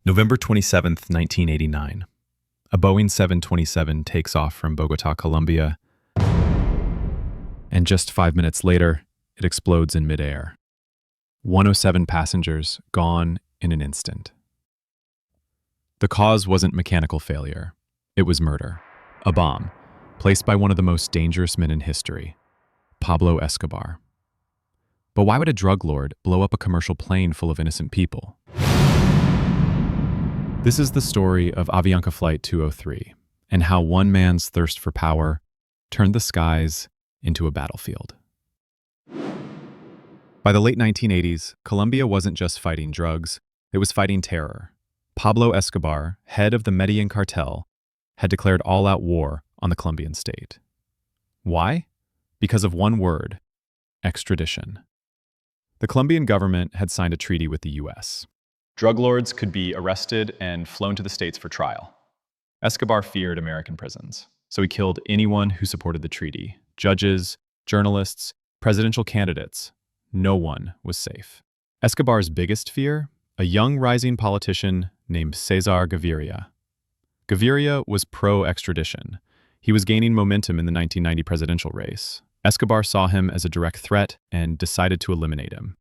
November 27th, 1989. A Boeing 727 takes off from Bogota, Colombia, and just 5 minutes later, it explodes in midair. 107 passengers gone in an instant. The cause wasn't mechanical failure. It was murder. A bomb, placed by one of the most dangerous men in history, Pablo Escobar. But why would a drug lord blow up a commercial plane full of innocent people? This is the story of Avianca Flight 203 and how one man's thirst for power turned the skies into a battlefield. By the late 1980s, Colombia wasn't just fighting drugs, it was fighting terror. Pablo Escobar, head of the Medellin cartel, had declared all-out war on the Colombian state. Why? Because of one word: extradition. The Colombian government had signed a treaty with the US. Drug lords could be arrested and flown to the States for trial. Escobar feared American prisons, so he killed anyone who supported the treaty. Judges, journalists, presidential candidates. No one was safe. Escobar's biggest fear? A young rising politician named César Gaviria. Gaviria was pro-extradition. He was gaining momentum in the 1990 presidential race. Escobar saw him as a direct threat and decided to eliminate him.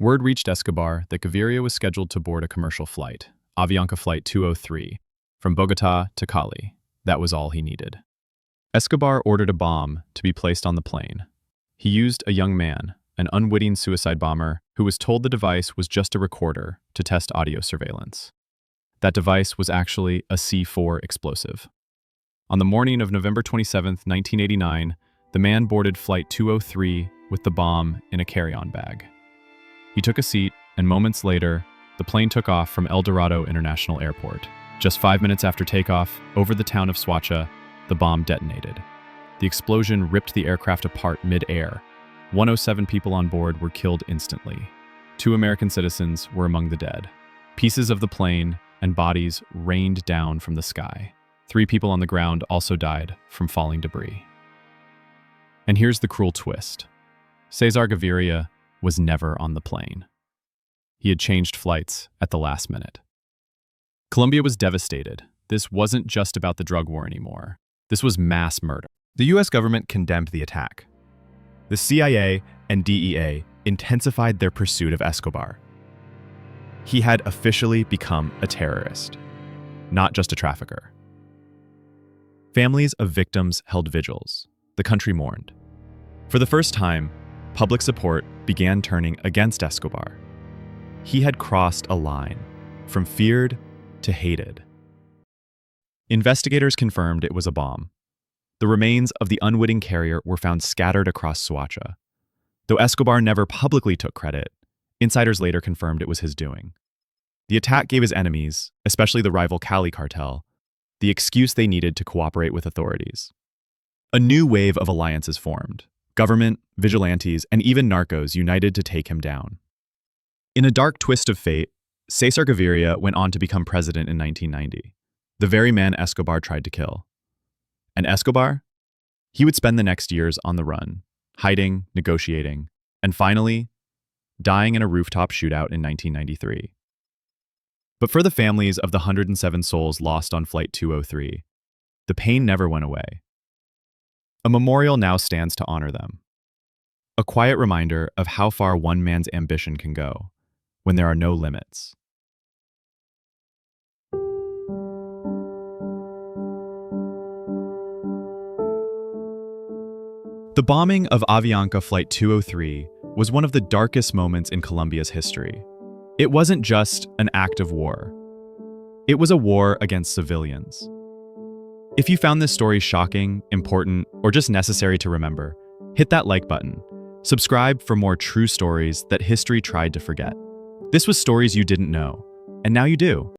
Word reached Escobar that Gaviria was scheduled to board a commercial flight, Avianca Flight 203, from Bogota to Cali. That was all he needed. Escobar ordered a bomb to be placed on the plane. He used a young man, an unwitting suicide bomber, who was told the device was just a recorder to test audio surveillance. That device was actually a C4 explosive. On the morning of November 27, 1989, the man boarded Flight 203 with the bomb in a carry-on bag. He took a seat, and moments later, the plane took off from El Dorado International Airport. Just 5 minutes after takeoff, over the town of Soacha, the bomb detonated. The explosion ripped the aircraft apart mid-air. 107 people on board were killed instantly. 2 American citizens were among the dead. Pieces of the plane and bodies rained down from the sky. 3 people on the ground also died from falling debris. And here's the cruel twist. César Gaviria was never on the plane. He had changed flights at the last minute. Colombia was devastated. This wasn't just about the drug war anymore. This was mass murder. The US government condemned the attack. The CIA and DEA intensified their pursuit of Escobar. He had officially become a terrorist, not just a trafficker. Families of victims held vigils. The country mourned. For the first time, public support began turning against Escobar. He had crossed a line from feared to hated. Investigators confirmed it was a bomb. The remains of the unwitting carrier were found scattered across Soacha. Though Escobar never publicly took credit, insiders later confirmed it was his doing. The attack gave his enemies, especially the rival Cali cartel, the excuse they needed to cooperate with authorities. A new wave of alliances formed. Government, vigilantes, and even narcos united to take him down. In a dark twist of fate, César Gaviria went on to become president in 1990, the very man Escobar tried to kill. And Escobar? He would spend the next years on the run, hiding, negotiating, and finally, dying in a rooftop shootout in 1993. But for the families of the 107 souls lost on Flight 203, the pain never went away. A memorial now stands to honor them. A quiet reminder of how far one man's ambition can go when there are no limits. The bombing of Avianca Flight 203 was one of the darkest moments in Colombia's history. It wasn't just an act of war. It was a war against civilians. If you found this story shocking, important, or just necessary to remember, hit that like button. Subscribe for more true stories that history tried to forget. This was stories you didn't know, and now you do.